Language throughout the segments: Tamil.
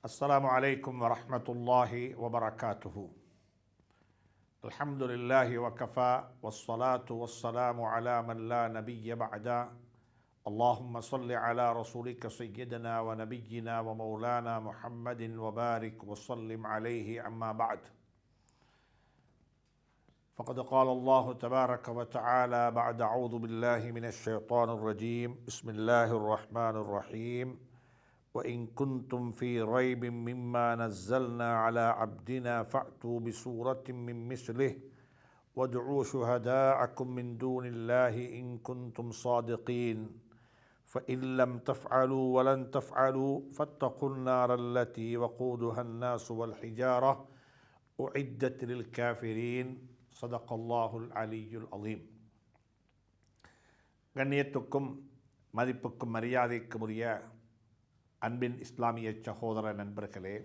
السلام عليكم ورحمة الله وبركاته. الحمد لله وكفى والصلاة والسلام على من لا نبي بعده. اللهم صل على رسولك سيدنا ونبينا ومولانا محمد وبارك وسلم عليه. أما بعد، فقد قال الله تبارك وتعالى بعد أعوذ بالله من الشيطان الرجيم. بسم الله الرحمن الرحيم. وإن كنتم في ريب مما نزلنا على عبدنا فأتوا بسورة من مثله وادعوا شهداءكم من دون الله إن كنتم صادقين فإن لم تفعلوا ولن تفعلوا فاتقوا النار التي وقودها الناس والحجارة أعدت للكافرين. صدق الله العلي العظيم. கண்ணியத்துக்கும் மதிப்புக்கும் மரியாதைக்கும் உரிய அன்பின் இஸ்லாமிய சகோதர நண்பர்களே,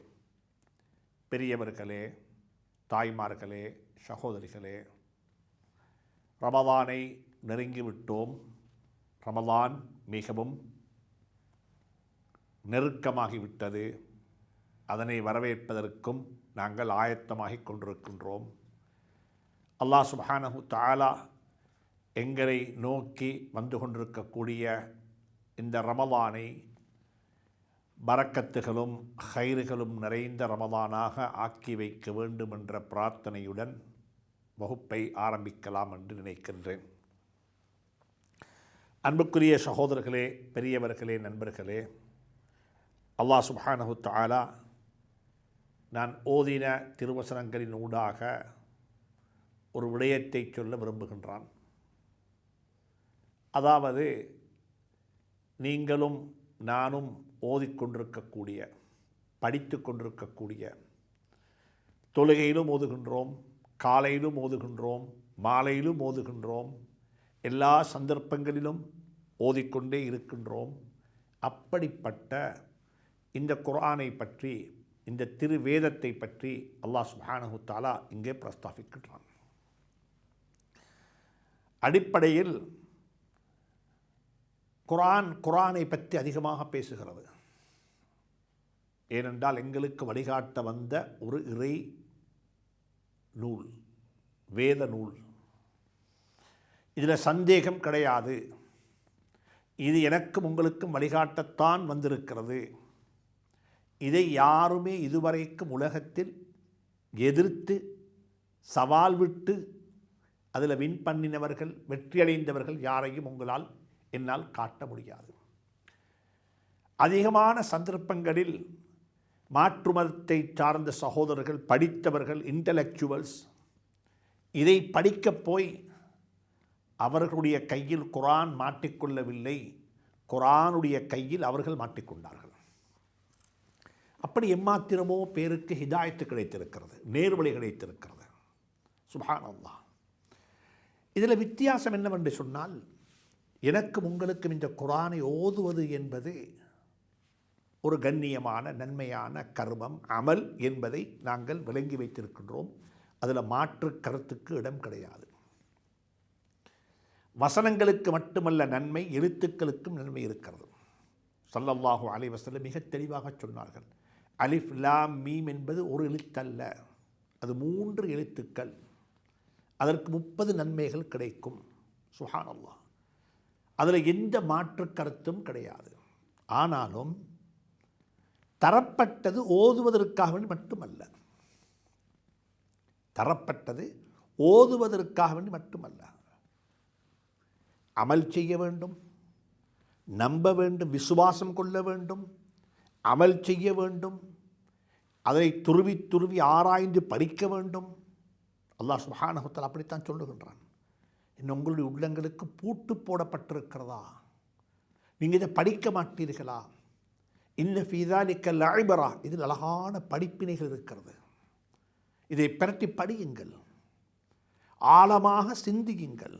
பெரியவர்களே, தாய்மார்களே, சகோதரிகளே, ரமலானை நெருங்கிவிட்டோம். ரமலான் மிகவும் நெருக்கமாகிவிட்டது. அதனை வரவேற்பதற்கும் நாங்கள் ஆயத்தமாகிக் கொண்டிருக்கின்றோம். அல்லாஹ் சுப்ஹானஹு தஆலா எங்களை நோக்கி வந்து கொண்டிருக்கக்கூடிய இந்த ரமலானை பரக்கத்துகளும் ஹைறுகளும் நிறைந்த ரமலானாக ஆக்கி வைக்க வேண்டும் என்ற பிரார்த்தனையுடன் வகுப்பை ஆரம்பிக்கலாம் என்று நினைக்கின்றேன். அன்புக்குரிய சகோதரர்களே, பெரியவர்களே, நண்பர்களே, அல்லாஹ் சுப்ஹானஹு தஆலா நான் ஓதின திருவசனங்களின் ஊடாக ஒரு விடயத்தை சொல்ல விரும்புகின்றான். அதாவது, நீங்களும் நானும் ஓதிக்கொண்டிருக்கக்கூடிய, படித்து கொண்டிருக்கக்கூடிய, தொழுகையிலும் ஓதுகின்றோம், காலையிலும் ஓதுகின்றோம், மாலையிலும் ஓதுகின்றோம், எல்லா சந்தர்ப்பங்களிலும் ஓதிக்கொண்டே இருக்கின்றோம். அப்படிப்பட்ட இந்த குர்ஆனை பற்றி, இந்த திருவேதத்தை பற்றி அல்லாஹ் சுப்ஹானஹு தஆலா இங்கே பிரஸ்தாபிக்கின்றான். அடிப்படையில் குர்ஆனை பற்றி அதிகமாக பேசுகிறது. ஏனென்றால் எங்களுக்கு வழிகாட்ட வந்த ஒரு இறை நூல், வேத நூல். இதில் சந்தேகம் கிடையாது. இது எனக்கும் உங்களுக்கும் வழிகாட்டத்தான் வந்திருக்கிறது. இதை யாருமே இதுவரைக்கும் உலகத்தில் எதிர்த்து சவால் விட்டு அதில் வின் பண்ணினவர்கள், வெற்றியடைந்தவர்கள் யாரையும் என்னால் காட்ட முடியாது. அதிகமான சந்தர்ப்பங்களில் மாற்று மதத்தை சார்ந்த சகோதரர்கள், படித்தவர்கள், இன்டலெக்சுவல்ஸ் இதை படிக்கப் போய் அவர்களுடைய கையில் குர்ஆன் மாட்டிக்கொள்ளவில்லை, குர்ஆனுடைய கையில் அவர்கள் மாட்டிக்கொண்டார்கள். அப்படி எம்மாத்திரமோ பேருக்கு ஹிதாயத்து கிடைத்திருக்கிறது, நேர்வழி கிடைத்திருக்கிறது. சுப்ஹானல்லாஹ். இதில் வித்தியாசம் என்னவென்று சொன்னால், எனக்கும் உங்களுக்கும் இந்த குர்ஆனை ஓதுவது என்பது ஒரு கண்ணியமான நன்மையான கர்மம், அமல் என்பதை நாங்கள் விளங்கி வைத்திருக்கின்றோம். அதில் மாற்று கருத்துக்கு இடம் கிடையாது. வசனங்களுக்கு மட்டுமல்ல நன்மை, எழுத்துக்களுக்கும் நன்மை இருக்கிறது. ஸல்லல்லாஹு அலைஹி வஸல்லம் மிக தெளிவாக சொன்னார்கள், அலிஃப் லாம் மீம் என்பது ஒரு எழுத்தல்ல, அது 3 எழுத்துக்கள். அதற்கு 30 நன்மைகள் கிடைக்கும். சுப்ஹானல்லாஹ். அதில் எந்த மாற்று கருத்தும் கிடையாது. ஆனாலும் தரப்பட்டது ஓதுவதற்காக மட்டுமல்ல, தரப்பட்டது ஓதுவதற்காக மட்டுமல்ல, அமல் செய்ய வேண்டும், நம்ப வேண்டும், விசுவாசம் கொள்ள வேண்டும், அமல் செய்ய வேண்டும், அதை துருவி துருவி ஆராய்ந்து படிக்க வேண்டும். அல்லாஹ் சுப்ஹானஹு தஆலா அப்படித்தான் சொல்லுகின்றான். இன்னும் உங்களுடைய உள்ளங்களுக்கு பூட்டு போடப்பட்டிருக்கிறதா? நீங்கள் இதை படிக்க மாட்டீர்களா? இன்ன ஃபீ ஸாலிக லஇப்ரா, இதில் அழகான படிப்பினைகள் இருக்கிறது. இதை பிரட்டி படியுங்கள், ஆழமாக சிந்தியுங்கள்.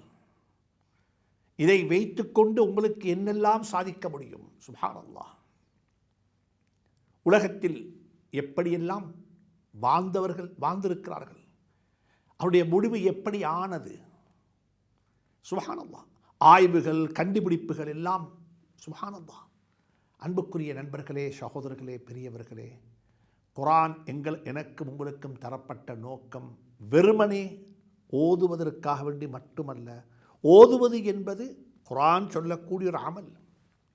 இதை வைத்துக்கொண்டு உங்களுக்கு என்னெல்லாம் சாதிக்க முடியும். சுப்ஹானல்லாஹ். உலகத்தில் எப்படியெல்லாம் வாழ்ந்திருக்கிறார்கள், அவருடைய முடிவு எப்படி ஆனது. சுப்ஹானல்லாஹ். ஆய்வுகள், கண்டுபிடிப்புகள் எல்லாம் சுப்ஹானல்லாஹ். அன்புக்குரிய நண்பர்களே, சகோதரர்களே, பெரியவர்களே, குர்ஆன் எனக்கும் உங்களுக்கும் தரப்பட்ட நோக்கம் வெறுமனே ஓதுவதற்காக வேண்டி மட்டுமல்ல. ஓதுவது என்பது குர்ஆன் சொல்லக்கூடிய ஒரு அமல்,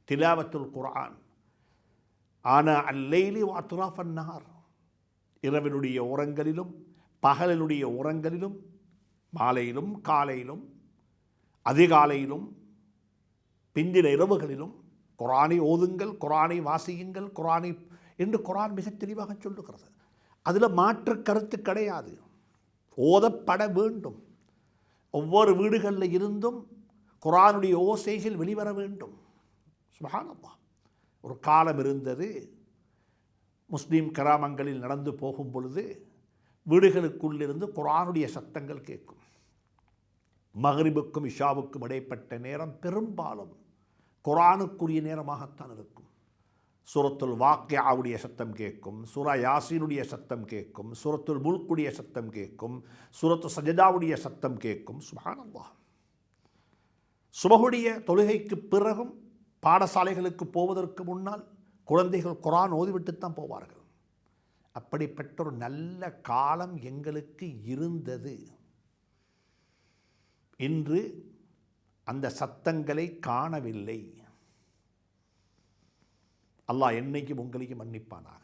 திலாவத்துல் குர்ஆன். ஆனா அல்லைலி வஅத்ராஃபன் நஹார், இரவினுடைய ஓரங்களிலும் பகலினுடைய ஓரங்களிலும், மாலையிலும் காலையிலும் அதிகாலையிலும் பிந்தின இரவுகளிலும் குர்ஆனை ஓதுங்கள், குர்ஆனை வாசியுங்கள், குர்ஆனை என்று குர்ஆன் மிக தெளிவாக சொல்லுகிறது. அதில் மாற்று கருத்து கிடையாது. ஓதப்பட வேண்டும். ஒவ்வொரு வீடுகளில் இருந்தும் குர்ஆனுடைய ஓசைகள் வெளிவர வேண்டும். சுப்ஹானல்லாஹ். ஒரு காலம் இருந்தது, முஸ்லீம் கிராமங்களில் நடந்து போகும் பொழுது வீடுகளுக்குள்ளிருந்து குர்ஆனுடைய சத்தங்கள் கேட்கும். மக்ரிபுக்கும் இஷாவுக்கும் இடைப்பட்ட நேரம் பெரும்பாலும் குர்ஆனுக்குரிய நேரமாகத்தான் இருக்கும். சூரத்துல் வாக்கியாவுடைய சத்தம் கேட்கும், சூரா யாசீனுடைய சத்தம் கேட்கும், சூரத்துல் முல்குடைய சத்தம் கேட்கும், சூரத்து சஜதாவுடைய சத்தம் கேட்கும். சுப்ஹானல்லாஹ். சுபஹுடைய தொழுகைக்கு பிறகும் பாடசாலைகளுக்கு போவதற்கு முன்னால் குழந்தைகள் குர்ஆன் ஓதிவிட்டுத்தான் போவார்கள். அப்படிப்பட்ட ஒரு நல்ல காலம் எங்களுக்கு இருந்தது. இன்று அந்த சத்தங்களை காணவில்லை. அல்லாஹ் என்னைக்கும் உங்களையும் மன்னிப்பானாக.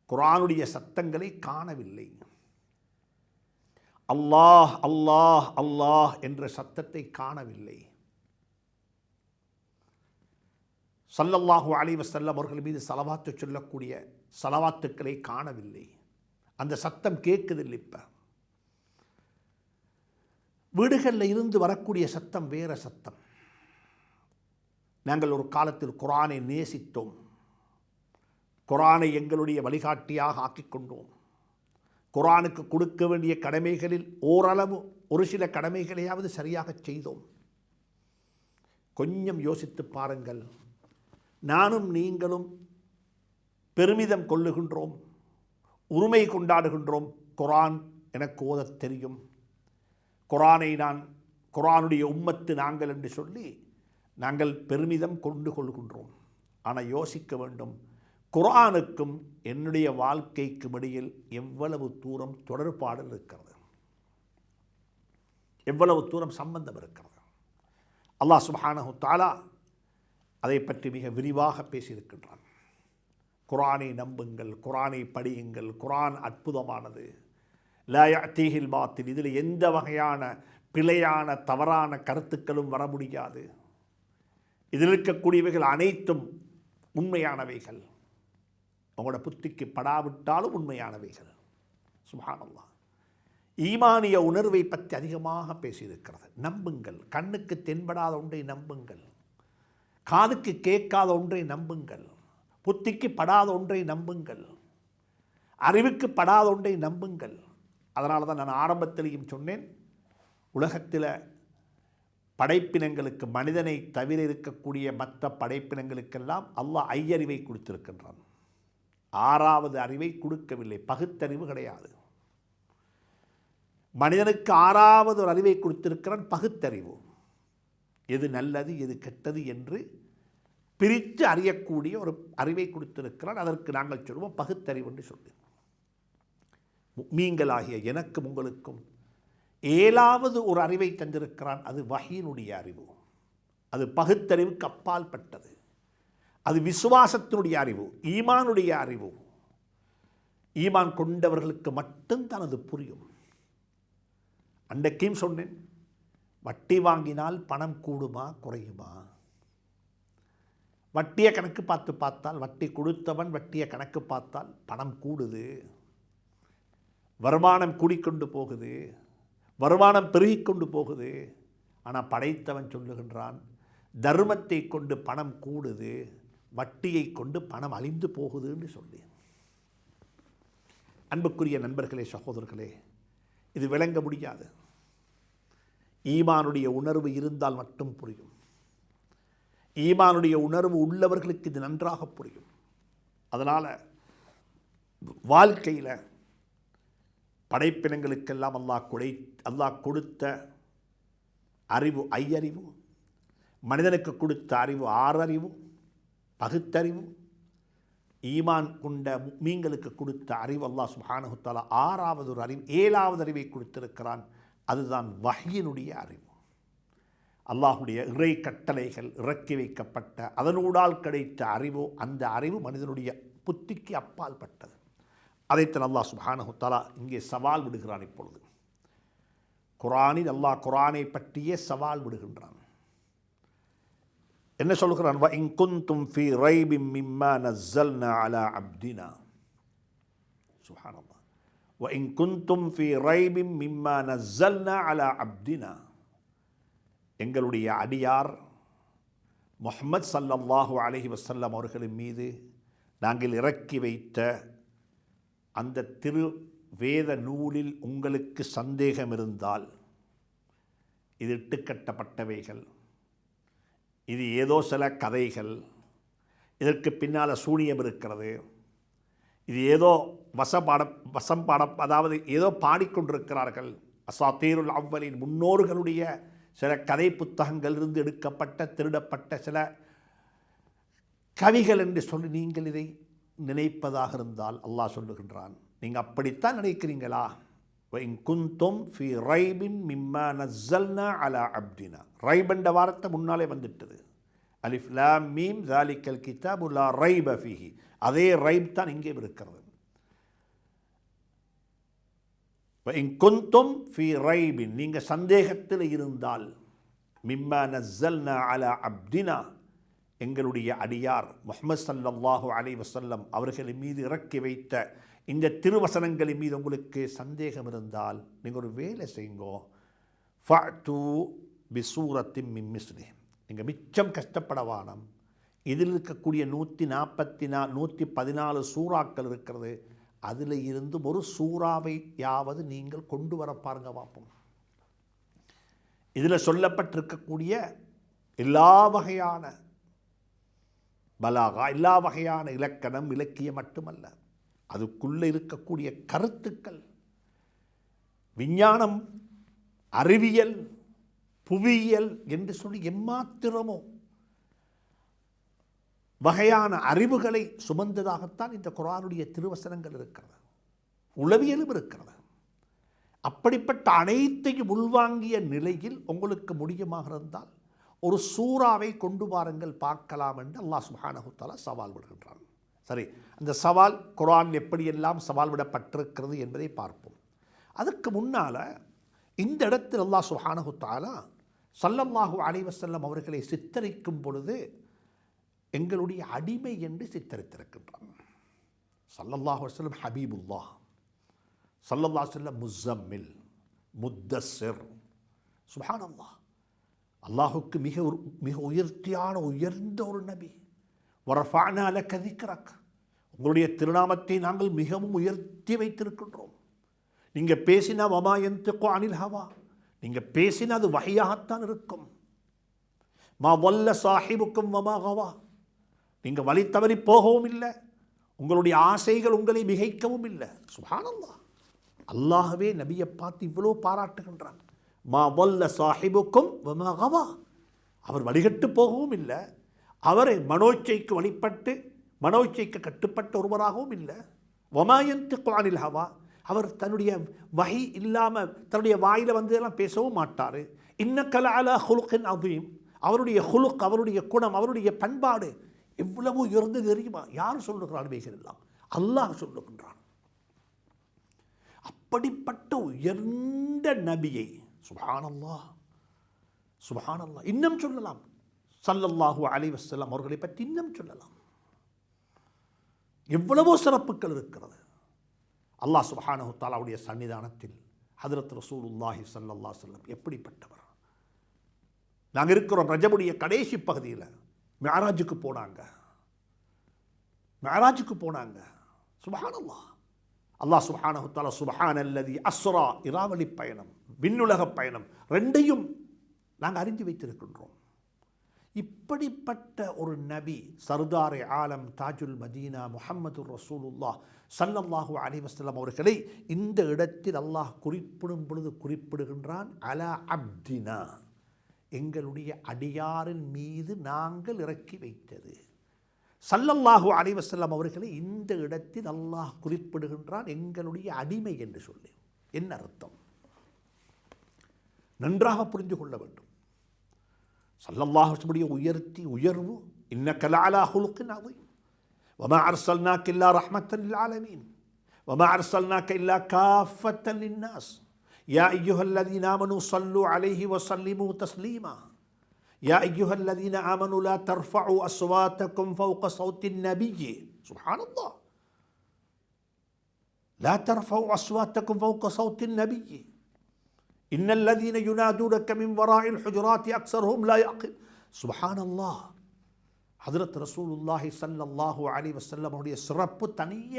குர்ஆனுடைய சத்தங்களை காணவில்லை. அல்லாஹ் அல்லாஹ் அல்லாஹ் என்ற சத்தத்தை காணவில்லை. ஸல்லல்லாஹு அலைஹி வஸல்லம் அவர்கள் மீது ஸலவாத்து சொல்லக்கூடிய ஸலவாத்துக்களை காணவில்லை. அந்த சத்தம் கேட்குதில்லை. இப்போ வீடுகளில் இருந்து வரக்கூடிய சத்தம் வேற சத்தம். நாங்கள் ஒரு காலத்தில் குர்ஆனை நேசித்தோம். குர்ஆனை எங்களுடைய வழிகாட்டியாக ஆக்கிக்கொண்டோம். குர்ஆனுக்கு கொடுக்க வேண்டிய கடமைகளில் ஓரளவு ஒரு சில கடமைகளையாவது சரியாக செய்தோம். கொஞ்சம் யோசித்து பாருங்கள். நானும் நீங்களும் பெருமிதம் கொள்ளுகின்றோம், உரிமை கொண்டாடுகின்றோம். குர்ஆன் எனக்கு ஓதத் தெரியும், குர்ஆனை குர்ஆனுடைய உம்மத்து நாங்கள் என்று சொல்லி நாங்கள் பெருமிதம் கொண்டு கொள்கின்றோம். ஆனால் யோசிக்க வேண்டும், குர்ஆனுக்கும் என்னுடைய வாழ்க்கைக்கும் இடையில் எவ்வளவு தூரம் தொடர்பாடல் இருக்கிறது, எவ்வளவு தூரம் சம்பந்தம் இருக்கிறது. அல்லாஹ் சுப்ஹானஹு தஆலா அதை பற்றி மிக விரிவாக பேசியிருக்கின்றான். குர்ஆனை நம்புங்கள், குர்ஆனை படியுங்கள், குர்ஆன் அற்புதமானது, லா யஅதீஹில் பாத்தில், இதில் எந்த வகையான பிழையான தவறான கருத்துக்களும் வர முடியாது. இதில் இருக்கக்கூடியவைகள் அனைத்தும் உண்மையானவைகள், உங்களோட புத்திக்கு படாவிட்டாலும் உண்மையானவைகள். சுப்ஹானல்லாஹ். ஈமானிய உணர்வை பற்றி அதிகமாக பேசியிருக்கிறது. நம்புங்கள். கண்ணுக்கு தென்படாத ஒன்றை நம்புங்கள், காதுக்கு கேட்காத ஒன்றை நம்புங்கள், புத்திக்கு படாத ஒன்றை நம்புங்கள், அறிவுக்கு படாத ஒன்றை நம்புங்கள். அதனால தான் நான் ஆரம்பத்திலையும் சொன்னேன், உலகத்தில் படைப்பினங்களுக்கு மனிதனை தவிர இருக்கக்கூடிய மற்ற படைப்பினங்களுக்கெல்லாம் அல்லாஹ் ஐயறிவை கொடுத்திருக்கின்றான். ஆறாவது அறிவை கொடுக்கவில்லை, பகுத்தறிவு கிடையாது. மனிதனுக்கு ஆறாவது ஒரு அறிவை கொடுத்திருக்கிறான், பகுத்தறிவு. எது நல்லது எது கெட்டது என்று பிரித்து அறியக்கூடிய ஒரு அறிவை கொடுத்திருக்கிறான். அதற்கு நாங்கள் சொல்வோம் பகுத்தறிவு என்று சொல்லி. முஃமின்களாகிய எனக்கும் உங்களுக்கும் ஏழாவது ஒரு அறிவை தந்திருக்கிறான். அது வஹீனுடைய அறிவு. அது பகுத்தறிவுக்கு அப்பால் பட்டது. அது விசுவாசத்தினுடைய அறிவு, ஈமானுடைய அறிவு. ஈமான் கொண்டவர்களுக்கு மட்டும்தான் அது புரியும். அன்றைக்கும் சொன்னேன், வட்டி வாங்கினால் பணம் கூடுமா குறையுமா? வட்டியை கணக்கு பார்த்தால், வட்டி கொடுத்தவன் வட்டியை கணக்கு பார்த்தால் பணம் கூடுது, வருமானம் கூடிக்கொண்டு போகுது, வருமானம் பெருகிக்கொண்டு போகுது. ஆனால் படைத்தவன் சொல்லுகின்றான், தர்மத்தை கொண்டு பணம் கூடுது, வட்டியை கொண்டு பணம் அழிந்து போகுதுன்னு சொல்லி. அன்புக்குரிய நண்பர்களே, சகோதரர்களே, இது விளங்க முடியாது. ஈமானுடைய உணர்வு இருந்தால் மட்டும் புரியும். ஈமானுடைய உணர்வு உள்ளவர்களுக்கு இது நன்றாக புரியும். அதனால் வாழ்க்கையில் படைப்பினங்களுக்கெல்லாம் அல்லாஹ் கொடுத்த அறிவு ஐயறிவு, மனிதனுக்கு கொடுத்த அறிவு ஆறறிவு, பகுத்தறிவு, ஈமான் கொண்ட முஃமின்களுக்கு கொடுத்த அறிவு அல்லாஹ் சுப்ஹானஹு வ தஆலா 6வது ஒரு அறிவு 7வது அறிவை கொடுத்திருக்கிறான். அதுதான் வஹ்யினுடைய அறிவு. அல்லாஹுடைய இறை கட்டளைகள் இறக்கி வைக்கப்பட்ட அதனூடால் கிடைத்த அறிவு, அந்த அறிவு மனிதனுடைய புத்திக்கு அப்பால் பட்டது. அதைத்தான் அல்லாஹ் சுப்ஹானஹு வ தஆலா இங்கே சவால் விடுகிறான். இப்பொழுது குர்ஆனில் அல்லாஹ் குர்ஆனை பற்றியே சவால் விடுகின்றான். என்ன சொல்கிறான்? வ இன் குன்தும் ஃபீ ரைபின் மிம்மா நஸ்ஸல்னா அலா அப்தினா. சுப்ஹானல்லாஹ். வ இன் குன்தும் ஃபீ ரைபின் மிம்மா நஸ்ஸல்னா அலா அப்தினா. எங்களுடைய அடியார் முஹம்மது ஸல்லல்லாஹு அலைஹி வஸல்லம் அவர்களின் மீது நாங்கள் இறக்கி வைத்த அந்த திரு வேத நூலில் உங்களுக்கு சந்தேகம் இருந்தால், இது இட்டுக்கட்டப்பட்டவைகள், இது ஏதோ சில கதைகள், இதற்கு பின்னால் சூனியம் இருக்கிறது, இது ஏதோ அதாவது ஏதோ பாடிக்கொண்டிருக்கிறார்கள், அசாத்தீருல் அவ்வலின் முன்னோர்களுடைய சில கதை புத்தகங்களிலிருந்து எடுக்கப்பட்ட திருடப்பட்ட சில கவிகள் என்று சொல்லி நீங்கள் இதை நினைப்பதாக இருந்தால் அல்லாஹ் சொல்லுகின்றான், நீங்கள் அப்படித்தான் நினைக்கிறீங்களா? இன் குந்தும் ஃபி ரைபின் மிம்மா நஸ்ஸல்னா அலா அப்தினா. ரைப் என்ற வார்த்தை முன்னாலே வந்துட்டது. அலிஃப் லாம் மீம் ஸாலிகல் கிதாபு லா ரைப ஃபீஹி. அதே ரைப் தான் இங்கே இருக்கிறது. இன் குந்தும் ஃபி ரைபின், நீங்கள் சந்தேகத்தில் இருந்தால், மிம்மா நஸ்ஸல்னா அலா அப்தினா, எங்களுடைய அடியார் முஹம்மது ஸல்லல்லாஹு அலைஹி வஸல்லம் அவர்களின் மீது இறக்கி வைத்த இந்த திருவசனங்களின் மீது உங்களுக்கு சந்தேகம் இருந்தால், நீங்கள் ஒரு வேலை செய்யுங்கோ, ஃபஅத்து பிசூரத்தின் மின் மிஸ்லிஹி. நீங்கள் மிச்சம் கஷ்டப்படவானம். இதில் இருக்கக்கூடிய 114 சூறாக்கள் இருக்கிறது, அதில் இருந்து ஒரு சூறாவையாவது நீங்கள் கொண்டு வர பாருங்க பார்ப்போம். இதில் சொல்லப்பட்டிருக்கக்கூடிய எல்லா வகையான பலாகா, எல்லா வகையான இலக்கணம் இலக்கியம் மட்டுமல்ல, அதுக்குள்ளே இருக்கக்கூடிய கருத்துக்கள், விஞ்ஞானம், அறிவியல், புவியியல் என்று சொல்லி எம்மாத்திரமோ வகையான அறிவுகளை சுமந்ததாகத்தான் இந்த குர்ஆனுடைய திருவசனங்கள் இருக்கிறது. உளவியலும் இருக்கிறது. அப்படிப்பட்ட அனைத்தையும் உள்வாங்கிய நிலையில் உங்களுக்கு முடியுமாக இருந்தால் ஒரு சூறாவை கொண்டு வாருங்கள் பார்க்கலாம் என்று அல்லாஹ் சுப்ஹானஹு வ தஆலா சவால் விடுகின்றான். சரி, அந்த சவால் குர்ஆன் எப்படியெல்லாம் சவால் விடப்பட்டிருக்கிறது என்பதை பார்ப்போம். அதுக்கு முன்னால் இந்த இடத்தில் அல்லாஹ் சுப்ஹானஹு வ தஆலா ஸல்லல்லாஹு அலைஹி வஸல்லம் அவர்களை சித்தரிக்கும் பொழுது எங்களுடைய அடிமை என்று சித்தரித்திருக்கின்றான். ஸல்லல்லாஹு அலைஹி வஸல்லம் ஹபீபுல்லாஹ், ஸல்லல்லாஹு அலைஹி வஸல்லம் முஸம்மில், முத்தஸ்ஸிர். சுப்ஹானல்லாஹ், அல்லாஹுக்கு மிக உயர்ந்த ஒரு நபி. வரஃபஅனா லக திக்ரக், உங்களுடைய திருநாமத்தை நாங்கள் மிகவும் உயர்த்தி வைத்திருக்கின்றோம். நீங்கள் பேசினா வமா யன்திகு அனில் ஹவா, நீங்கள் பேசினா அது வஹியாகத்தான் இருக்கும். மா வல்ல சாஹிபுக்கும் வமா கவா, நீங்கள் வழி தவறி போகவும் இல்லை, உங்களுடைய ஆசைகள் உங்களை மிகைக்கவும் இல்லை. சுப்ஹானல்லாஹ், அல்லாஹ்வே நபியை பார்த்து இவ்வளோ பாராட்டுகின்றான். மா வல்ல சாஹிபுக்கும் வமா கவா, அவர் வழிகட்டு போகவும் இல்லை, அவரை மனோச்சைக்கு வழிபட்டு மனோச்சைக்கு கட்டுப்பட்ட ஒருவராகவும் இல்லை. வமா யன்திகு அனில் ஹவா, அவர் தன்னுடைய வஹி இல்லாமல் தன்னுடைய வாயில் இதெல்லாம் பேசவும் மாட்டார். இன்னக லஅலா ஹுலுகின் அதீம், அவருடைய ஹுலுக், அவருடைய குணம், அவருடைய பண்பாடு எவ்வளவு உயர்ந்து தெரியுமா? யார் சொல்லுகிறான்? இவைகளெல்லாம் அல்லாஹ் சொல்லுகின்றான். அப்படிப்பட்ட உயர்ந்த நபியை, சுப்ஹானல்லாஹ் சுப்ஹானல்லாஹ், இன்னும் சொல்லலாம். ஸல்லல்லாஹு அலைஹி வஸல்லம் அவர்களை பற்றி இன்னும் சொல்லலாம். எவ்வளவோ சிறப்புகள் இருக்கிறது. அல்லாஹ் சுப்ஹானஹு வ தஆலாவுடைய சன்னிதானத்தில் ஹஜ்ரத் ரசூலுல்லாஹி ஸல்லல்லாஹு அலைஹி வஸல்லம் எப்படிப்பட்டவர். நாங்கள் இருக்கிறோம் ரஜபுடைய கடைசி பகுதியில். மிஅராஜுக்கு போனாங்க. சுப்ஹானல்லாஹ், அல்லாஹ் சுப்ஹானஹு வ தஆலா சுப்ஹானல்லதி அஸ்ரா, இராவலி பயணம், விண்ணுலக பயணம், ரெண்டையும் நாங்கள் அறிந்து வைத்திருக்கின்றோம். இப்படிப்பட்ட ஒரு நபி, சர்தாரே ஆலம், தாஜுல் மதீனா, முஹம்மது ரசூலுல்லாஹ் ஸல்லல்லாஹு அலைஹி வஸல்லம் அவர்களை இந்த இடத்தில் அல்லாஹ் குறிப்பிடும் பொழுது குறிப்பிடுகின்றான், அலா அப்தினா, எங்களுடைய அடியாரின் மீது நாங்கள் இறக்கி வைத்தது. ஸல்லல்லாஹு அலைஹி வஸல்லம் அவர்களை இந்த இடத்தில் அல்லாஹ் குறிப்பிடுகின்றான் எங்களுடைய அடிமை என்று சொல்லி. என்ன அர்த்தம்? நன்றாக புரிந்து கொள்ள வேண்டும். ஸல்லல்லாஹு அலைஹி வஸல்லம் உயர்வு இன்னக லஅலா ஹுலுகின் அதீம் வமா அர்ஸல்னாக இல்லா ரஹ்மத்தன் லில் ஆலமீன் வமா அர்ஸல்னாக இல்லா காஃபத்தன் லின்னாஸ் யா அய்யுஹல்லதீன ஆமனூ ஸல்லூ அலைஹி வஸல்லிமூ தஸ்லீமா யா அய்யுஹல்லதீன ஆமனூ லா தர்ஃபஉ அஸ்வாத்தகும் ஃபௌக ஸௌத்தின் நபிய்யி. சுப்ஹானல்லாஹ். லா தர்ஃபஉ அஸ்வாத்தகும் ஃபௌக ஸௌத்தின் நபிய்யி இன்னல்லதீன யுனாதூனக மின் வராஇல் ஹுஜராத்தி அக்ஸருஹும் லா யஅகில். சுப்ஹானல்லாஹ். ஹஜ்ரத் ரசூலுல்லாஹி ஸல்லல்லாஹு அலைஹி வஸல்லம் அவருடைய சிறப்பு தனிய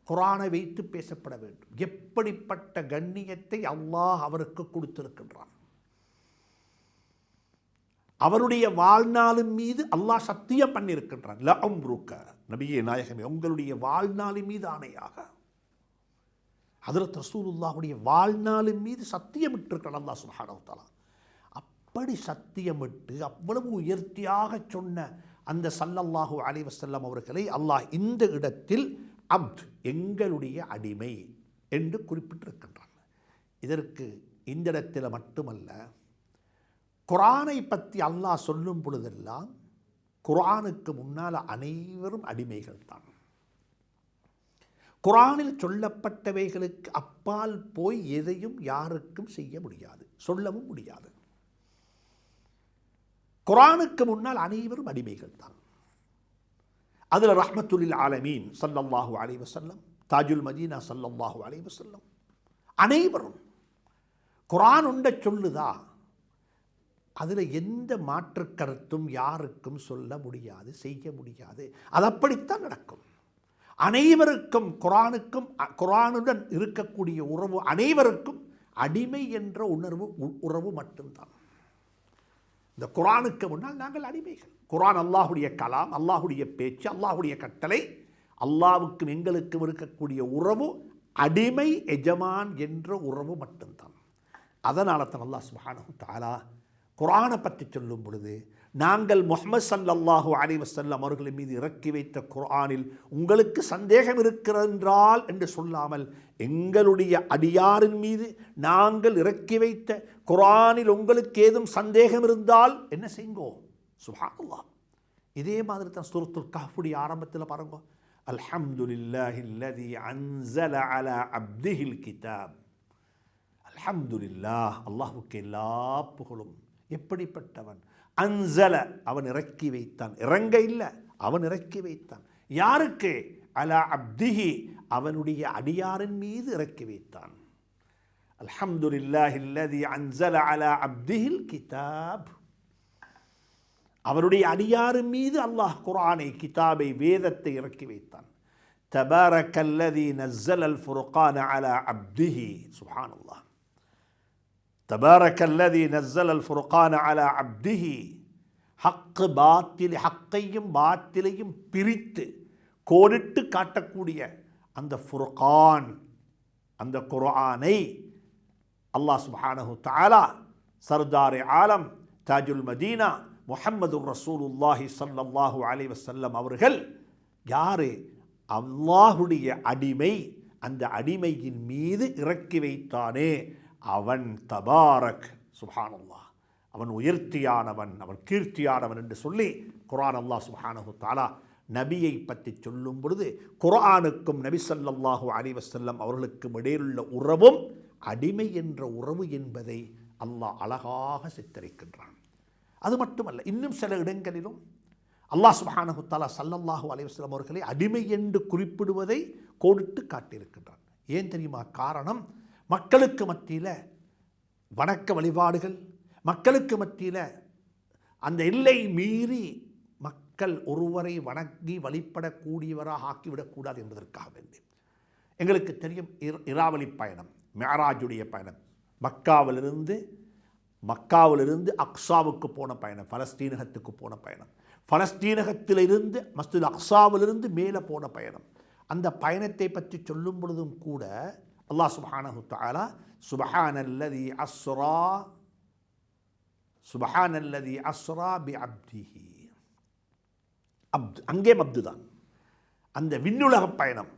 குர்ஆனை வைத்து பேசப்பட வேண்டும். எப்படிப்பட்ட கண்ணியத்தை அல்லாஹ் அவருக்கு கொடுத்திருக்கின்றான். அவருடைய வாழ்நாளின் மீது அல்லாஹ் சத்தியம் பண்ணியிருக்கின்றான். லஅம்ருக, நபியே நாயகமே, உங்களுடைய வாழ்நாளின் மீது ஆணையாக. ஹஜ்ரத் ரசூலுல்லாஹுடைய வாழ்நாளின் மீது சத்தியமிட்டிருக்கிறான் அல்லாஹ் சுப்ஹானஹு வ தஆலா. அப்படி சத்தியமிட்டு அவ்வளவு உயர்த்தியாக சொன்ன அந்த ஸல்லல்லாஹு அலைஹி வஸல்லம் அவர்களை அல்லாஹ் இந்த இடத்தில் அப்த், எங்களுடைய அடிமை என்று குறிப்பிட்டிருக்கின்றான். இதற்கு இந்த இடத்தில் மட்டுமல்ல, குர்ஆனை பற்றி அல்லாஹ் சொல்லும் பொழுதெல்லாம் குர்ஆனுக்கு முன்னால் அனைவரும் அடிமைகள் தான். குர்ஆனில் சொல்லப்பட்டவைகளுக்கு அப்பால் போய் எதையும் யாருக்கும் செய்ய முடியாது, சொல்லவும் முடியாது. குர்ஆனுக்கு முன்னால் அனைவரும் அடிமைகள் தான். அதில் ரஹ்மத்துல் ஆலமீன் ஸல்லல்லாஹு அலைஹி வஸல்லம், தாஜுல் மதீனா ஸல்லல்லாஹு அலைஹி வஸல்லம் அனைவரும் குர்ஆன் உண்ட சொல்லுதா, அதில் எந்த மாற்று கருத்தும் யாருக்கும் சொல்ல முடியாது, செய்ய முடியாது. அது அப்படித்தான் நடக்கும். அனைவருக்கும் குர்ஆனுக்கும் குர்ஆனுடன் இருக்கக்கூடிய உறவு அனைவருக்கும் அடிமை என்ற உறவு மட்டும்தான். இந்த குர்ஆனுக்கு முன்னால் நாங்கள் அடிமைகள். குர்ஆன் அல்லாஹுடைய கலாம், அல்லாஹுடைய பேச்சு, அல்லாஹுடைய கட்டளை. அல்லாஹ்வுக்கும் எங்களுக்கும் இருக்கக்கூடிய உறவு அடிமை எஜமான் என்ற உறவு மட்டும்தான். அதனால தான் அல்லாஹ் சுப்ஹானஹு வ தஆலா குர்ஆனை பற்றி சொல்லும் பொழுது, நாங்கள் முஹம்மது ஸல்லல்லாஹு அலைஹி வஸல்லம் அவர்கள் மீது இறக்கி வைத்த குர்ஆனில் உங்களுக்கு சந்தேகம் இருக்கிறதென்றால் என்று சொல்லாமல், எங்களுடைய அடியாரின் மீது நாங்கள் இறக்கி வைத்த குர்ஆனில் உங்களுக்கு ஏதும் சந்தேகம் இருந்தால் என்ன செய்யுங்கோ. சுப்ஹானல்லாஹ். இதே மாதிரி தான் சூரத்துல் கஹ்ஃபுடைய ஆரம்பத்தில் பாருங்க, அல்ஹம்துலில்லாஹில்லதி அன்ஸல அலா அப்திஹில் கிதாப். அல்ஹம்துலில்லாஹ், அல்லாஹ்வுக்கு எல்லா புகழும். எப்படிப்பட்டவன்? அன்ஸல, அவன் இறக்கி வைத்தான். இறங்க இல்லை, அவன் இறக்கி வைத்தான். யாருக்கு? அலா அப்திஹி, அவனுடைய அடியாரின் மீது இறக்கி வைத்தான். அல்ஹம்துலில்லாஹில்லதி அன்ஸல அலா அப்திஹில் கிதாப். அவருடைய அடியாரின் மீது அல்லாஹ் குர்ஆனை, கிதாபை, வேதத்தை இறக்கி வைத்தான். தபாரக்கல்லதி நஸ்ஸலல் ஃபுர்கான அலா அப்திஹி. சுப்ஹானல்லாஹ். தபாரக்கல்லதி நஸ்ஸலல் ஃபுர்கான அலா அப்திஹி. ஹக்கு பாத்தில், ஹக்கையும் பாத்திலையும் பிரித்து கோடிட்டு காட்டக்கூடிய அந்த ஃபுர்கான், அந்த குர்ஆனை அல்லாஹ் சுப்ஹானஹு தஆலா சர்தார் ஆலம் தாஜுல் மதீனா முஹம்மது ரசூலுல்லாஹி ஸல்லல்லாஹு அலைஹி வஸல்லம் அவர்கள் யாரு? அல்லாஹுடைய அடிமை. அந்த அடிமையின் மீது இறக்கி வைத்தானே அவன் தபாரக். சுப்ஹானல்லாஹ். அவன் உயர்த்தியானவன், அவன் கீர்த்தியானவன் என்று சொல்லி குர்ஆன் அல்லாஹ் சுப்ஹானஹு தஆலா நபியை பற்றி சொல்லும் பொழுது, குர்ஆனுக்கும் நபி ஸல்லல்லாஹு அலைஹி வஸல்லம் அவர்களுக்கும் இடையிலுள்ள உறவும் அடிமை என்ற உறவு என்பதை அல்லாஹ் அழகாக சித்தரிக்கின்றான். அது மட்டுமல்ல, இன்னும் சில இடங்களிலும் அல்லாஹ் சுப்ஹானஹு தஆலா ஸல்லல்லாஹு அலைஹி வஸல்லம் அவர்களை அடிமை என்று குறிப்பிடுவதை கோடிட்டு காட்டியிருக்கின்றான். ஏன் தெரியுமா? காரணம், மக்களுக்கு மத்தியில் வணக்க வழிபாடுகள், மக்களுக்கு மத்தியில் அந்த எல்லை மீறி மக்கள் ஒருவரை வணங்கி வழிபடக்கூடியவராக ஆக்கிவிடக்கூடாது என்பதற்காக வேண்டி. எங்களுக்கு தெரியும் இராவலி பயணம், மிஅராஜுடைய பயணம், மக்காவிலிருந்து அக்ஸாவுக்கு போன பயணம், பலஸ்தீனகத்துக்கு போன பயணம், பலஸ்தீனகத்திலிருந்து மஸ்ஜித் அக்ஸாவிலிருந்து மேலே போன பயணம். அந்த பயணத்தை பற்றி சொல்லும் பொழுதும் கூட அல்லாஹ் சுப்ஹானஹு தஆலா சுப்ஹானல்லதி அஸ்ரா பி அப்திஹி. அங்கே அப்து தான். அந்த விண்ணுலக பயணம்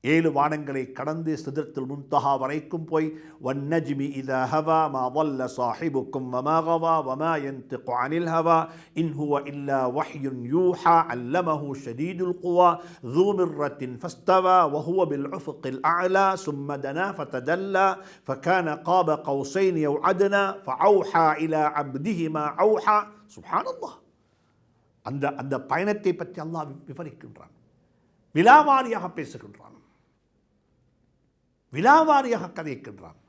7 வானங்களை கடந்து சிதறத்துல் முன்தஹா வரைக்கும் போய் வன்னஜ்மி இதா ஹவா மா ضل صاحبكم وما غوى وما ينطق عن الهوى إن هو إلا وحي يوحى علمه شديد القوى ذو مرة فاستوى وهو بالأفق الأعلى ثم دنا فتدلى فكان قاب قوسين أو أدنى فأوحى إلى عبده ما أوحى. سبحان الله. அந்த பயணத்தை பற்றி அல்லாஹ் விவரிக்கின்றான், விலாவாரியாக பேசுகின்றான், விலாவாரியாக கதைக்கின்றான்.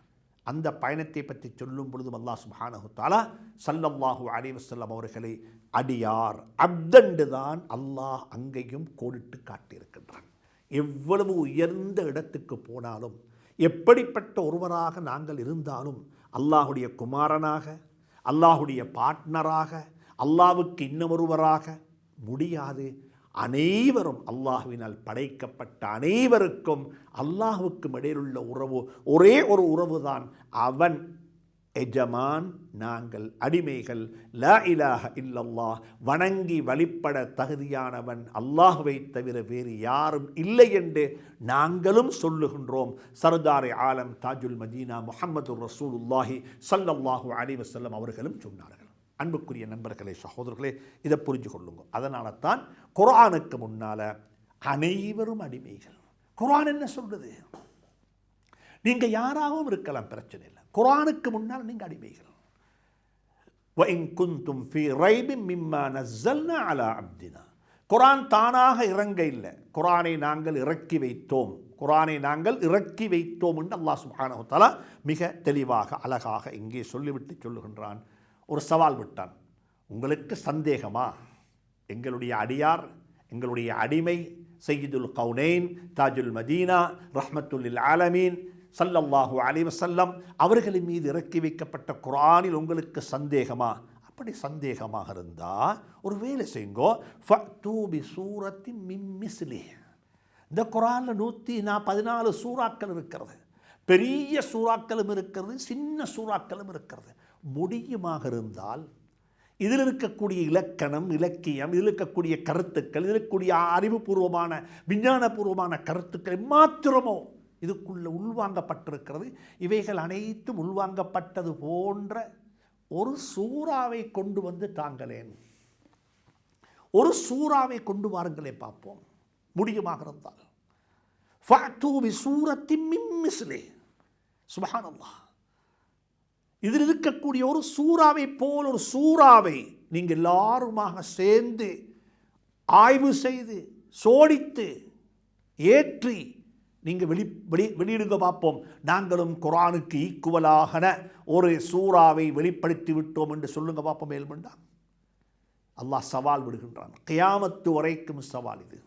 அந்த பயணத்தை பற்றி சொல்லும் பொழுதும் அல்லாஹ் சுப்ஹானஹு தஆலா ஸல்லல்லாஹு அலைஹி வஸல்லம் அவர்களை அடியார் அப்தண்டு தான் அல்லாஹ் அங்கேயும் கோடிட்டு காட்டியிருக்கின்றான். எவ்வளவு உயர்ந்த இடத்துக்கு போனாலும், எப்படிப்பட்ட ஒருவராக நாங்கள் இருந்தாலும், அல்லாஹுடைய குமாரனாக, அல்லாஹுடைய பார்ட்னராக, அல்லாஹ்வுக்கு இன்னொருவராக முடியாது. அனைவரும் அல்லாஹ்வினால் படைக்கப்பட்ட அனைவருக்கும் அல்லாஹ்வுக்கும் இடையிலுள்ள உறவு ஒரே ஒரு உறவு தான். அவன் எஜமான், நாங்கள் அடிமைகள். லா இலாஹ இல்லல்லாஹ், வணங்கி வழிபட தகுதியானவன் அல்லாஹ்வை தவிர வேறு யாரும் இல்லை என்று நாங்களும் சொல்லுகின்றோம். சர்தாரே ஆலம் தாஜுல் மதீனா முஹம்மது ரசூலுல்லாஹி ஸல்லல்லாஹு அலைஹி வஸல்லம் அவர்களும் சொன்னார்கள். அன்புக்குரிய நண்பர்களே, சகோதரர்களே, இதை புரிஞ்சு கொள்ளுங்க. அதனால தான் குர்ஆனுக்கு முன்னால் அனைவரும் அடிமைகள். குர்ஆன் என்ன சொல்றது? நீங்கள் யாராகவும் இருக்கலாம், பிரச்சனை இல்லை. குர்ஆனுக்கு முன்னால் நீங்கள் அடிமைகள். وَإِن كُنتُمْ فِي رَيْبٍ مِّمَّا نَزَّلْنَا عَلَى عَبْدِنَا. குர்ஆன் தானாக இறங்க இல்லை, குர்ஆனை நாங்கள் இறக்கி வைத்தோம், குர்ஆனை நாங்கள் இறக்கி வைத்தோம் என்று அல்லாஹ் சுப்ஹானஹு வ தஆலா மிக தெளிவாக அழகாக இங்கே சொல்லிவிட்டு சொல்லுகின்றான். ஒரு சவால் விட்டான், உங்களுக்கு சந்தேகமா? எங்களுடைய அடியார், எங்களுடைய அடிமை சையீதுல் கௌனைன் தாஜுல் மதீனா ரஹ்மத்துல் லில் ஆலமீன் ஸல்லல்லாஹு அலைஹி வஸல்லம் அவர்களின் மீது இறக்கி வைக்கப்பட்ட குர்ஆனில் உங்களுக்கு சந்தேகமா? அப்படி சந்தேகமாக இருந்தால் ஒரு வேலை செய்யுங்கோ, ஃபஅ்தூ பிசூரத்தின் மின் மிஸ்லிஹி. இந்த குர்ஆனில் 114 சூறாக்கள் இருக்கிறது, பெரிய சூறாக்களும் இருக்கிறது, சின்ன சூறாக்களும் இருக்கிறது. முடியுமாக இருந்தால் இதில் இருக்கக்கூடிய இலக்கணம், இலக்கியம், இதில் இருக்கக்கூடிய கருத்துக்கள், இதில் இருக்கக்கூடிய அறிவுபூர்வமான விஞ்ஞானபூர்வமான கருத்துக்கள் மாத்திரமோ இதுக்குள்ள உள்வாங்கப்பட்டிருக்கிறது. இவைகள் அனைத்தும் உள்வாங்கப்பட்டது போன்ற ஒரு சூறாவை கொண்டு வந்து தாங்களேன், ஒரு சூறாவை கொண்டு வாருங்களே பார்ப்போம். முடியுமாக இருந்தால் ஃபஅ்தூ பிசூரத்தின் மின் மிஸ்லிஹி. சுப்ஹானல்லாஹ். இதில் இருக்கக்கூடிய ஒரு சூறாவை போல் ஒரு சூறாவை நீங்கள் எல்லாருமாக சேர்ந்து ஆய்வு செய்து சோடித்து ஏற்றி நீங்கள் வெளியிடுங்க பார்ப்போம். நாங்களும் குர்ஆனுக்கு ஈக்குவலாக ஒரு சூறாவை வெளிப்படுத்தி விட்டோம் என்று சொல்லுங்க பார்ப்போம். மேல்மண்டா அல்லாஹ் சவால் விடுகின்றான். கியாமத்து வரைக்கும் சவால் இது,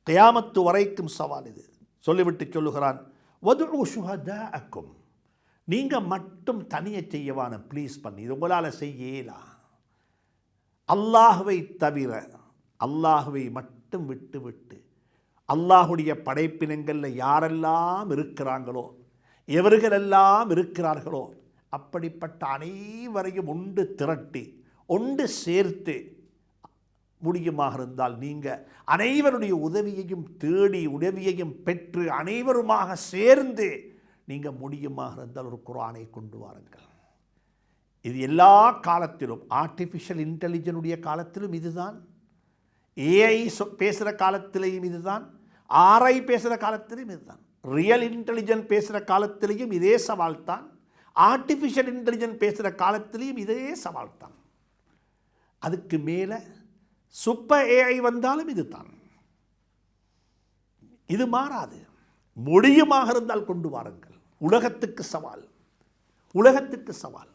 கியாமத்து வரைக்கும் சவால் இது. சொல்லிவிட்டு சொல்லுகிறான், வதுஉ ஷுஹதாஅக்கும். நீங்கள் மட்டும் தனியை செய்யவான ப்ளீஸ் பண்ணி, இது உங்களால் செய்யலாம். அல்லாஹ்வை தவிர, அல்லாஹ்வை மட்டும் விட்டு விட்டு அல்லாஹுடைய படைப்பினங்களில் யாரெல்லாம் இருக்கிறாங்களோ, எவர்களெல்லாம் இருக்கிறார்களோ, அப்படிப்பட்ட அனைவரையும் ஒன்று திரட்டி ஒன்று சேர்த்து முடியுமாக இருந்தால் நீங்கள் அனைவருடைய உதவியையும் தேடி உதவியையும் பெற்று அனைவருமாக சேர்ந்து நீங்கள் முடியுமாக இருந்தால் ஒரு குர்ஆனை கொண்டு வாருங்கள். இது எல்லா காலத்திலும், ஆர்டிஃபிஷியல் இன்டெலிஜென்ஸுடைய காலத்திலும் இதுதான், ஏஐ பேசுகிற காலத்திலேயும் இதுதான், ஆர்ஐ பேசுகிற காலத்திலையும் இதுதான், ரியல் இன்டெலிஜென்ஸ் பேசுகிற காலத்திலையும் இதே சவால் தான், ஆர்டிஃபிஷியல் இன்டெலிஜென்ஸ் பேசுகிற காலத்திலையும் இதே சவால் தான். அதுக்கு மேலே சூப்பர் ஏஐ வந்தாலும் இதுதான், இது மாறாது. முடியுமாக இருந்தால் கொண்டு வாருங்கள். உலகத்துக்கு சவால், உலகத்துக்கு சவால்.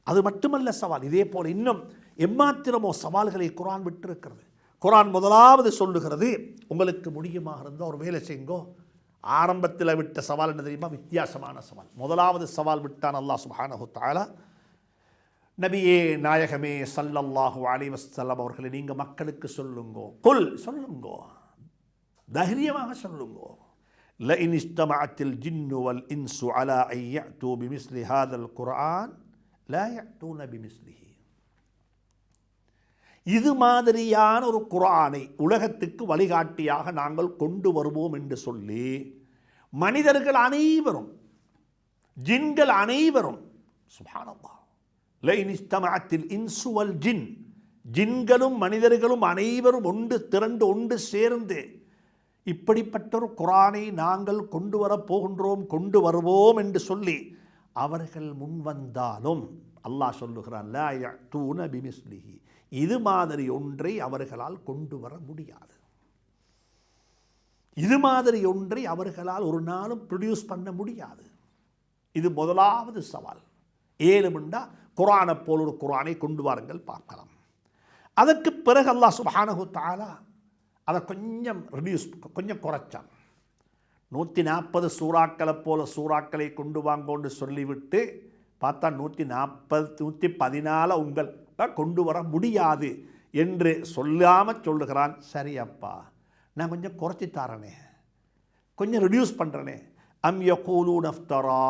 அது மட்டுமல்ல சவால், இதே போல் இன்னும் எம்மாத்திரமோ சவால்களை குர்ஆன் விட்டிருக்கிறது. குர்ஆன் முதலாவது சொல்லுகிறது, உங்களுக்கு முடியுமாக இருந்தால் ஒரு வேலை செய்யுங்கோ. ஆரம்பத்தில் விட்ட சவால் என்ன தெரியுமா? வித்தியாசமான சவால். முதலாவது சவால் விட்டான் அல்லாஹ் சுப்ஹானஹு வ தஆலா, நபியே நாயகமே ஸல்லல்லாஹு அலைஹி வஸல்லம் அவர்களை நீங்கள் மக்களுக்கு சொல்லுங்கோ, குல் சொல்லுங்கோ, தைரியமாக சொல்லுங்கோ, لئن اجتمعت الجن والإنس على أن يأتوا بمثل هذا القرآن لا يأتون بمثله. இது மாதிரியான ஒரு குர்ஆனை உலகத்துக்கு வழிகாட்டியாக நாங்கள் கொண்டு வருவோம் என்று சொல்லி மனிதர்கள் அனைவரும், ஜின்கள் அனைவரும், சுப்ஹானல்லாஹ், லைன் இஸ்தமஅத்தில் இன்சு வல் ஜின், ஜின்களும் மனிதர்களும் அனைவரும் ஒன்று திரண்டு ஒன்று சேர்ந்து இப்படிப்பட்ட ஒரு குர்ஆனை நாங்கள் கொண்டு வரப் போகின்றோம், கொண்டு வருவோம் என்று சொல்லி அவர்கள் முன்வந்தாலும் அல்லாஹ் சொல்லுகிறான், லா யஅதூன பிமிஸ்லிஹி, இது மாதிரி ஒன்றை அவர்களால் கொண்டு வர முடியாது. இது மாதிரி ஒன்றை அவர்களால் ஒரு நாளும் ப்ரொடியூஸ் பண்ண முடியாது. இது முதலாவது சவால். ஏழுமெண்டா குர்ஆனை போல் ஒரு குர்ஆனை கொண்டு வாருங்கள் பார்க்கலாம். அதற்கு பிறகு அல்லாஹ் சுப்ஹானஹு தஆலா அதை கொஞ்சம் குறைச்சான். 140 சூறாக்களை போல சூறாக்களை கொண்டு வாங்கன்னு சொல்லிவிட்டு பார்த்தா 140 114 உங்கள் கொண்டு வர முடியாது என்று சொல்லாமல் சொல்லுகிறான். சரி அப்பா, நான் கொஞ்சம் குறைச்சி தரனே, கொஞ்சம் ரெடியூஸ் பண்ணுறனே. அம் யகூலூன இஃப்தரா,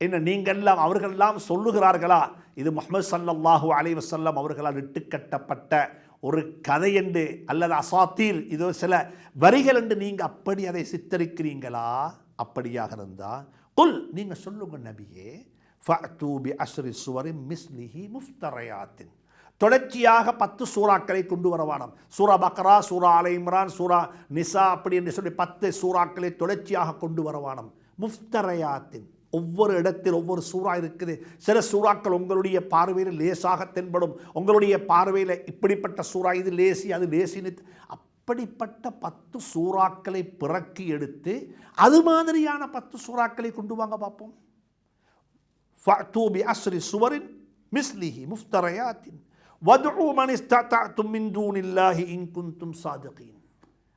என்ன நீங்கள்லாம் அவர்களெல்லாம் சொல்லுகிறார்களா இது முஹம்மது ஸல்லல்லாஹு அலைஹி வஸல்லம் அவர்களால் இட்டுக்கட்டப்பட்ட ஒரு கதை என்று, அல்லது அசாத்தீர், இதோ சில வரிகள் என்று நீங்கள் அப்படி அதை சித்தரிக்கிறீங்களா? அப்படியாக இருந்தால் குல், நீங்கள் சொல்லுங்க நபியே, ஃபஅதூ பி அஸ்ரி சுவரின் மிஸ்லிஹி முஃப்தரயாத்தின், தொடர்ச்சியாக 10 சூறாக்களை கொண்டு வரவானம். சூரா பக்ரா, சூரா ஆல இம்ரான், சூரா நிசா, அப்படி என்று சொல்லி 10 சூறாக்களை தொடர்ச்சியாக கொண்டு வரவானம். முஃப்தரயாத்தின், ஒவ்வொரு இடத்தில் ஒவ்வொரு சூறா இருக்குது. சில சூறாக்கள் உங்களுடைய பார்வையில் லேசாக தென்படும், உங்களுடைய பார்வையில் இப்படிப்பட்ட சூறா இது லேசி அது லேசின்னு, அப்படிப்பட்ட 10 சூறாக்களை பிறக்கி எடுத்து அது மாதிரியான 10 சூறாக்களை கொண்டு வாங்க பார்ப்போம். ஃபஅதூ பி அஸ்ரி சுவரின் மிஸ்லிஹி முஃப்தரயாத்தின் வதுஉ மன் இஸ்ததஅதும் மின் தூனில்லாஹி இன் குன்தும் சாதிகீன்.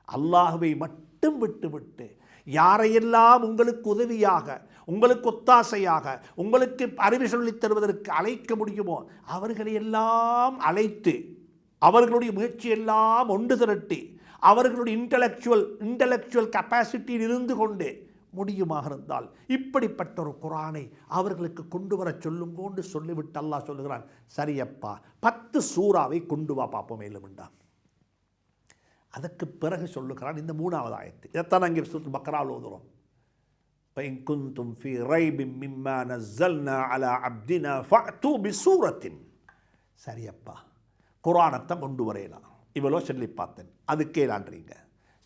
அல்லாஹ்வை மட்டும் விட்டுவிட்டு யாரையெல்லாம் உங்களுக்கு உதவியாக, உங்களுக்கு ஒத்தாசையாக, உங்களுக்கு அறிவு சொல்லித் தருவதற்கு அழைக்க முடியுமோ அவர்களையெல்லாம் அழைத்து, அவர்களுடைய முயற்சியெல்லாம் ஒன்று திரட்டி, அவர்களுடைய இன்டலெக்சுவல் கெப்பாசிட்டியில் இருந்து கொண்டு முடியுமாக இருந்தால் இப்படிப்பட்ட ஒரு குர்ஆனை அவர்களுக்கு கொண்டு வர சொல்லுங்கோண்டு சொல்லிவிட்டு அல்லாஹ் சொல்லுகிறான், சரியப்பா 10 சூறாவை கொண்டு வா பார்ப்போம் மேலும்ண்டான். அதற்கு பிறகு சொல்லுகிறான் இந்த 3வது ஆயத்து. இதைத்தான் அங்கே சூரத்துல் பக்ராவில் ஓதுறோம். فَإِن كُنتُمْ فِي رَيْبٍ مِّمَّا نَزَّلْنَا عَلَى عَبْدِنَا فَأْتُوا بِسُورَةٍ. சரியப்பா, குர்ஆனத்தை கொண்டு வரையலாம், இவ்வளோ சொல்லி பார்த்தேன், அதுக்கு ஏலான்றீங்க.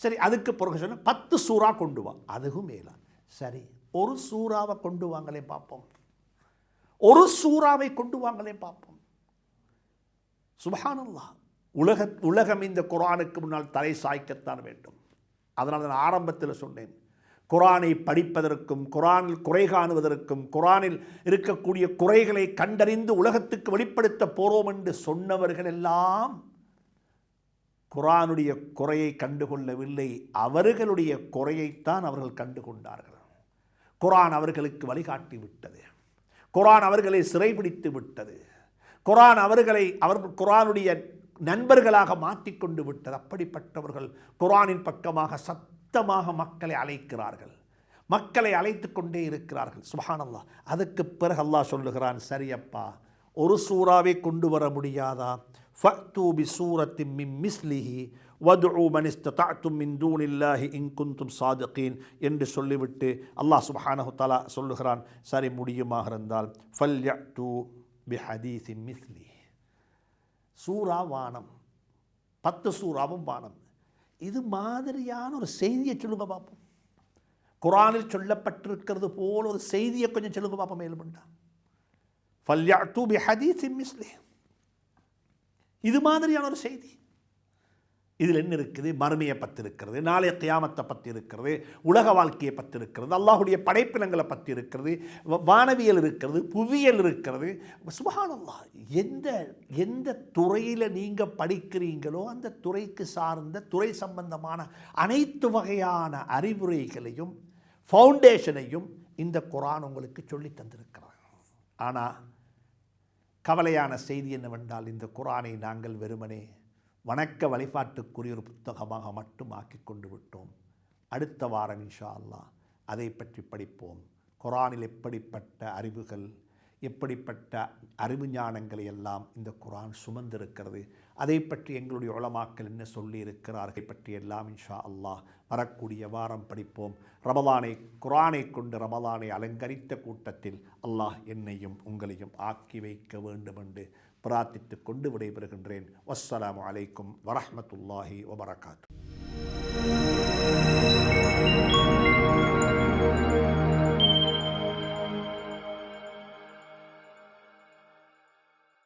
சரி, அதுக்கு பிறகு சொன்ன 10 சூறா கொண்டு வா, அதுவும் மேலா. சரி, ஒரு சூறாவை கொண்டு வாங்களே பார்ப்போம், ஒரு சூறாவை கொண்டு வாங்களே பார்ப்போம். சுப்ஹானல்லாஹ், உலகம் இந்த குர்ஆனுக்கு முன்னால் தலை சாய்க்கத்தான் வேண்டும். அதனால் நான் ஆரம்பத்தில் சொன்னேன், குர்ஆனை படிப்பதற்கும், குர்ஆனில் குறை காணுவதற்கும், குர்ஆனில் இருக்கக்கூடிய குறைகளை கண்டறிந்து உலகத்துக்கு வெளிப்படுத்த போறோம் என்று சொன்னவர்கள் எல்லாம் குர்ஆனுடைய குறையை கண்டுகொள்ளவில்லை, அவர்களுடைய குறையைத்தான் அவர்கள் கண்டுகொண்டார்கள். குர்ஆன் அவர்களுக்கு வழிகாட்டி விட்டது, குர்ஆன் அவர்களை சிறைபிடித்து விட்டது, குர்ஆன் அவர்களை குர்ஆனுடைய நண்பர்களாக மாற்றிக்கொண்டு விட்டது. அப்படிப்பட்டவர்கள் குர்ஆனின் பக்கமாக சத்தமாக மக்களை அழைக்கிறார்கள், மக்களை அழைத்து கொண்டே இருக்கிறார்கள். சுப்ஹானல்லாஹ். அதுக்கு பிறகு அல்லாஹ் சொல்லுகிறான், சரியப்பா ஒரு சூறாவை கொண்டு வர முடியாதா? ஃபஅதூ பிசூரத்தின் மின் மிஸ்லிஹி வதுஉ மன் இஸ்ததஅதும் மின் தூனில்லாஹி இன் குன்தும் சாதிகீன் என்று சொல்லிவிட்டு அல்லாஹ் சுப்ஹானஹு தஆலா சொல்லுகிறான், சரி முடியுமாக இருந்தால் ஃபல்யஅது பிஹதீஸின் மிஸ்லிஹி, சூரா வானம், 10 சூறாவும் வானம், இது மாதிரியான ஒரு செய்தியை சொல்லுங்க பார்ப்போம். குர்ஆனில் சொல்லப்பட்டிருக்கிறது போல் ஒரு செய்தியை கொஞ்சம் சொல்லுங்க பார்ப்போம் மேலும்ண்டா. ஃபல்யஅது பிஹதீஸின் மிஸ்லிஹி, இது மாதிரியான ஒரு செய்தி. இதில் என்ன இருக்குது? மறுமையை பற்றி இருக்கிறது, நாளைய கியாமத்தை பற்றி இருக்கிறது, உலக வாழ்க்கையை பற்றி இருக்கிறது, அல்லாஹுடைய படைப்பினங்களை பற்றி இருக்கிறது, வானவியல் இருக்கிறது, புவியியல் இருக்கிறது. சுப்ஹானல்லாஹ், எந்த துறையில் நீங்கள் படிக்கிறீங்களோ அந்த துறைக்கு சார்ந்த துறை சம்பந்தமான அனைத்து வகையான அறிவுரைகளையும் ஃபவுண்டேஷனையும் இந்த குர்ஆன் உங்களுக்கு சொல்லி தந்திருக்கிறார். ஆனால் கவலையான செய்தி என்னவென்றால், இந்த குர்ஆனை நாங்கள் வெறுமனே வணக்க வழிபாட்டுக்குரிய ஒரு புத்தகமாக மட்டும் ஆக்கி கொண்டு விட்டோம். அடுத்த வாரம் இன்ஷா அல்லாஹ் அதை பற்றி படிப்போம். குர்ஆனில் எப்படிப்பட்ட அறிவுகள், எப்படிப்பட்ட அறிவு ஞானங்களை எல்லாம் இந்த குர்ஆன் சுமந்திருக்கிறது, அதை பற்றி எங்களுடைய உலமாக்கள் என்ன சொல்லி இருக்கிறார்கள் பற்றி எல்லாம் இன்ஷா அல்லாஹ் வரக்கூடிய வாரம் படிப்போம். ரமலானை குர்ஆனை கொண்டு ரமலானை அலங்கரித்த கூட்டத்தில் அல்லாஹ் என்னையும் உங்களையும் ஆக்கி வைக்க வேண்டும் என்று பிரார்த்தித்து கொண்டு விடைபெறுகின்றேன். வஸ்ஸலாமு அலைக்கும் வரஹ்மத்துல்லாஹி வபரகாத்துஹு.